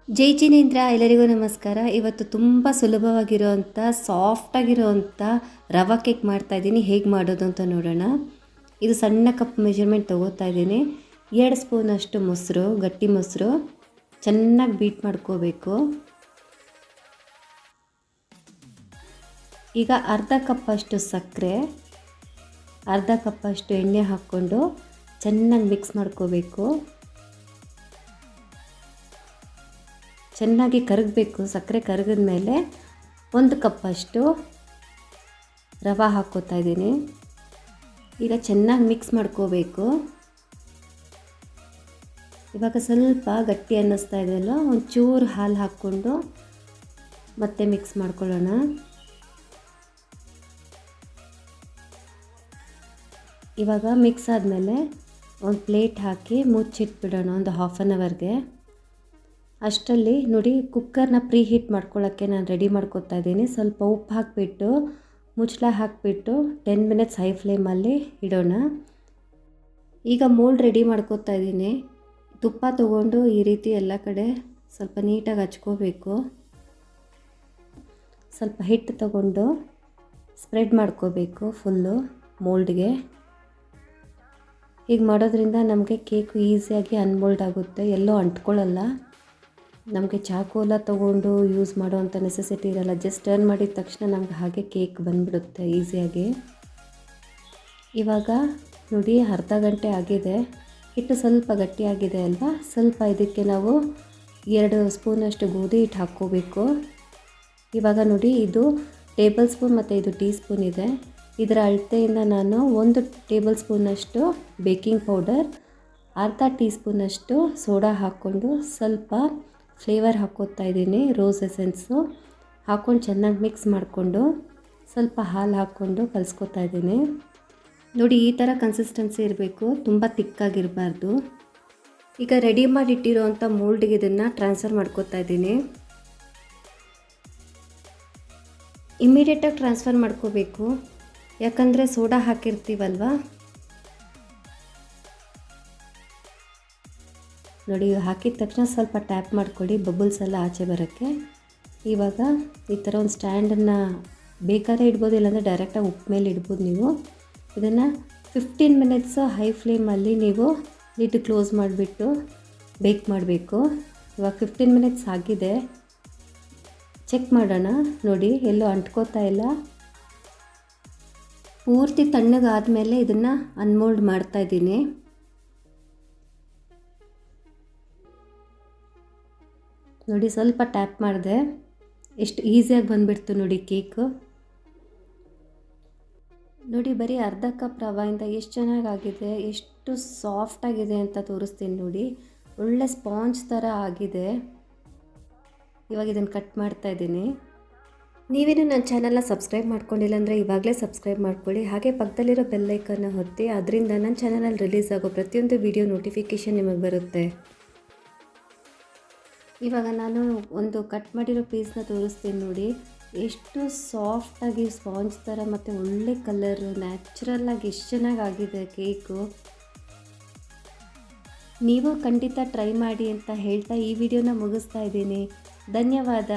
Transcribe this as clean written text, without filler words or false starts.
ಜೈ ಜಿನೇಂದ್ರ, ಎಲ್ಲರಿಗೂ ನಮಸ್ಕಾರ. ಇವತ್ತು ತುಂಬ ಸುಲಭವಾಗಿರೋವಂಥ ಸಾಫ್ಟಾಗಿರೋವಂಥ ರವಾ ಕೇಕ್ ಮಾಡ್ತಾಯಿದ್ದೀನಿ. ಹೇಗೆ ಮಾಡೋದು ಅಂತ ನೋಡೋಣ. ಇದು ಸಣ್ಣ ಕಪ್ ಮೆಜರ್ಮೆಂಟ್ ತೊಗೋತಾ ಇದ್ದೀನಿ. 2 ಸ್ಪೂನಷ್ಟು ಮೊಸರು, ಗಟ್ಟಿ ಮೊಸರು ಚೆನ್ನಾಗಿ ಬೀಟ್ ಮಾಡ್ಕೋಬೇಕು. ಈಗ ಅರ್ಧ ಕಪ್ಪಷ್ಟು ಸಕ್ಕರೆ, ಅರ್ಧ ಕಪ್ಪಷ್ಟು ಎಣ್ಣೆ ಹಾಕ್ಕೊಂಡು ಚೆನ್ನಾಗಿ ಮಿಕ್ಸ್ ಮಾಡ್ಕೋಬೇಕು. ಚೆನ್ನಾಗಿ ಕರಗಬೇಕು. ಸಕ್ಕರೆ ಕರಗಿದ ಮೇಲೆ 1 ಕಪ್ಪಷ್ಟು ರವೆ ಹಾಕ್ಕೋತಾ ಇದ್ದೀನಿ. ಈಗ ಚೆನ್ನಾಗಿ ಮಿಕ್ಸ್ ಮಾಡ್ಕೋಬೇಕು. ಇವಾಗ ಸ್ವಲ್ಪ ಗಟ್ಟಿ ಅನ್ನಿಸ್ತಾ ಇದೆಯಲ್ಲ, ಒಂಚೂರು ಹಾಲು ಹಾಕ್ಕೊಂಡು ಮತ್ತೆ ಮಿಕ್ಸ್ ಮಾಡ್ಕೊಳ್ಳೋಣ. ಇವಾಗ ಮಿಕ್ಸ್ ಆದಮೇಲೆ ಒಂದು ಪ್ಲೇಟ್ ಹಾಕಿ ಮುಚ್ಚಿಟ್ಬಿಡೋಣ ಒಂದು ಹಾಫ್ ಆನ್ ಅವರ್ಗೆ. ಅಷ್ಟರಲ್ಲಿ ನೋಡಿ, ಕುಕ್ಕರ್ನ ಪ್ರೀ ಹೀಟ್ ಮಾಡ್ಕೊಳ್ಳೋಕ್ಕೆ ನಾನು ರೆಡಿ ಮಾಡ್ಕೊತಾ ಇದ್ದೀನಿ. ಸ್ವಲ್ಪ ಉಪ್ಪು ಹಾಕಿಬಿಟ್ಟು ಮುಚ್ಚಳ ಹಾಕಿಬಿಟ್ಟು 10 ಮಿನಿಟ್ಸ್ ಹೈ ಫ್ಲೇಮಲ್ಲಿ ಇಡೋಣ. ಈಗ ಮೋಲ್ಡ್ ರೆಡಿ ಮಾಡ್ಕೊತಾ ಇದ್ದೀನಿ. ತುಪ್ಪ ತೊಗೊಂಡು ಈ ರೀತಿ ಎಲ್ಲ ಕಡೆ ಸ್ವಲ್ಪ ನೀಟಾಗಿ ಹಚ್ಕೋಬೇಕು. ಸ್ವಲ್ಪ ಹಿಟ್ಟು ತಗೊಂಡು ಸ್ಪ್ರೆಡ್ ಮಾಡ್ಕೋಬೇಕು ಫುಲ್ಲು ಮೋಲ್ಡ್ಗೆ. ಹೀಗೆ ಮಾಡೋದ್ರಿಂದ ನಮಗೆ ಕೇಕು ಈಸಿಯಾಗಿ ಅನ್ಮೋಲ್ಡ್ ಆಗುತ್ತೆ, ಎಲ್ಲೋ ಅಂಟ್ಕೊಳ್ಳಲ್ಲ. ನಮಗೆ ಚಾಕು ಎಲ್ಲ ತೊಗೊಂಡು ಯೂಸ್ ಮಾಡೋವಂಥ ನೆಸೆಸಿಟಿ ಇರಲ್ಲ. ಜಸ್ಟ್ ಟರ್ನ್ ಮಾಡಿದ ತಕ್ಷಣ ನಮ್ಗೆ ಹಾಗೆ ಕೇಕ್ ಬಂದುಬಿಡುತ್ತೆ ಈಸಿಯಾಗಿ. ಇವಾಗ ನೋಡಿ, ಅರ್ಧ ಗಂಟೆ ಆಗಿದೆ. ಹಿಟ್ಟು ಸ್ವಲ್ಪ ಗಟ್ಟಿಯಾಗಿದೆ ಅಲ್ವಾ. ಸ್ವಲ್ಪ ಇದಕ್ಕೆ ನಾವು 2 ಸ್ಪೂನಷ್ಟು ಗೋಧಿ ಹಿಟ್ಟು ಹಾಕ್ಕೋಬೇಕು. ಇವಾಗ ನೋಡಿ, ಇದು ಟೇಬಲ್ ಸ್ಪೂನ್ ಮತ್ತು ಇದು ಟೀ ಸ್ಪೂನ್ ಇದೆ. ಇದರ ಅಳತೆಯಿಂದ ನಾನು 1 ಟೇಬಲ್ ಸ್ಪೂನಷ್ಟು ಬೇಕಿಂಗ್ ಪೌಡರ್, ಅರ್ಧ ಟೀ ಸ್ಪೂನಷ್ಟು ಸೋಡಾ ಹಾಕ್ಕೊಂಡು ಸ್ವಲ್ಪ ಫ್ಲೇವರ್ ಹಾಕ್ಕೋತಾ ಇದ್ದೀನಿ, ರೋಸ್ ಎಸೆನ್ಸು ಹಾಕ್ಕೊಂಡು ಚೆನ್ನಾಗಿ ಮಿಕ್ಸ್ ಮಾಡಿಕೊಂಡು ಸ್ವಲ್ಪ ಹಾಲು ಹಾಕ್ಕೊಂಡು ಕಲಿಸ್ಕೊತಾ ಇದ್ದೀನಿ. ನೋಡಿ, ಈ ಥರ ಕನ್ಸಿಸ್ಟೆನ್ಸಿ ಇರಬೇಕು, ತುಂಬ ತಿಕ್ಕಾಗಿರಬಾರ್ದು. ಈಗ ರೆಡಿ ಮಾಡಿಟ್ಟಿರೋವಂಥ ಮೋಲ್ಡಿಗೆ ಇದನ್ನು ಟ್ರಾನ್ಸ್ಫರ್ ಮಾಡ್ಕೋತಾ ಇದ್ದೀನಿ. ಇಮ್ಮಿಡಿಯೇಟಾಗಿ ಟ್ರಾನ್ಸ್ಫರ್ ಮಾಡ್ಕೋಬೇಕು, ಯಾಕಂದರೆ ಸೋಡಾ ಹಾಕಿರ್ತೀವಲ್ವ. ನೋಡಿ, ಹಾಕಿದ ತಕ್ಷಣ ಸ್ವಲ್ಪ ಟ್ಯಾಪ್ ಮಾಡ್ಕೊಳ್ಳಿ, ಬಬಲ್ಸ್ ಎಲ್ಲ ಆಚೆ ಬರೋಕ್ಕೆ. ಇವಾಗ ಈ ಥರ ಒಂದು ಸ್ಟ್ಯಾಂಡನ್ನು ಬೇಕಾದ್ರೆ ಇಡ್ಬೋದು, ಇಲ್ಲಾಂದರೆ ಡೈರೆಕ್ಟಾಗಿ ಉಪ್ಪು ಮೇಲೆ ಇಡ್ಬೋದು ನೀವು. ಇದನ್ನು 15 ಮಿನಿಟ್ಸು ಹೈ ಫ್ಲೇಮಲ್ಲಿ ನೀವು ಲಿಡ್ ಕ್ಲೋಸ್ ಮಾಡಿಬಿಟ್ಟು ಬೇಕ್ ಮಾಡಬೇಕು. ಇವಾಗ 15 ಮಿನಿಟ್ಸ್ ಆಗಿದೆ, ಚೆಕ್ ಮಾಡೋಣ. ನೋಡಿ, ಎಲ್ಲೂ ಅಂಟ್ಕೋತಾ ಇಲ್ಲ. ಪೂರ್ತಿ ತಣ್ಣಗಾದಮೇಲೆ ಇದನ್ನು ಅನ್ಮೋಲ್ಡ್ ಮಾಡ್ತಾಯಿದ್ದೀನಿ. ನೋಡಿ, ಸ್ವಲ್ಪ ಟ್ಯಾಪ್ ಮಾಡಿದೆ, ಎಷ್ಟು ಈಸಿಯಾಗಿ ಬಂದುಬಿಡ್ತು ನೋಡಿ ಕೇಕು. ನೋಡಿ, ಬರೀ ಅರ್ಧ ಕಪ್ ರವೆಯಿಂದ ಎಷ್ಟು ಚೆನ್ನಾಗಾಗಿದೆ, ಎಷ್ಟು ಸಾಫ್ಟಾಗಿದೆ ಅಂತ ತೋರಿಸ್ತೀನಿ ನೋಡಿ. ಒಳ್ಳೆ ಸ್ಪಾಂಜ್ ಥರ ಆಗಿದೆ. ಇವಾಗ ಇದನ್ನು ಕಟ್ ಮಾಡ್ತಾ ಇದ್ದೀನಿ. ನೀವೇನು ನನ್ನ ಚಾನಲ್ನ ಸಬ್ಸ್ಕ್ರೈಬ್ ಮಾಡ್ಕೊಂಡಿಲ್ಲ ಅಂದರೆ ಇವಾಗಲೇ ಸಬ್ಸ್ಕ್ರೈಬ್ ಮಾಡ್ಕೊಳ್ಳಿ. ಹಾಗೆ ಪಕ್ಕದಲ್ಲಿರೋ ಬೆಲ್ಲೈಕನ್ನ ಒತ್ತಿ, ಅದರಿಂದ ನನ್ನ ಚಾನಲಲ್ಲಿ ರಿಲೀಸ್ ಆಗೋ ಪ್ರತಿಯೊಂದು ವಿಡಿಯೋ ನೋಟಿಫಿಕೇಷನ್ ನಿಮಗೆ ಬರುತ್ತೆ. ಇವಾಗ ನಾನು ಒಂದು ಕಟ್ ಮಾಡಿರೋ ಪೀಸ್ನ ತೋರಿಸ್ತೀನಿ ನೋಡಿ. ಎಷ್ಟು ಸಾಫ್ಟಾಗಿ ಸ್ಪಾಂಜ್ ಥರ ಮತ್ತು ಒಳ್ಳೆ ಕಲರು, ನ್ಯಾಚುರಲ್ಲಾಗಿ ಎಷ್ಟು ಚೆನ್ನಾಗಾಗಿದೆ ಕೇಕು. ನೀವು ಖಂಡಿತ ಟ್ರೈ ಮಾಡಿ ಅಂತ ಹೇಳ್ತಾ ಈ ವಿಡಿಯೋನ ಮುಗಿಸ್ತಾ ಇದ್ದೀನಿ. ಧನ್ಯವಾದ.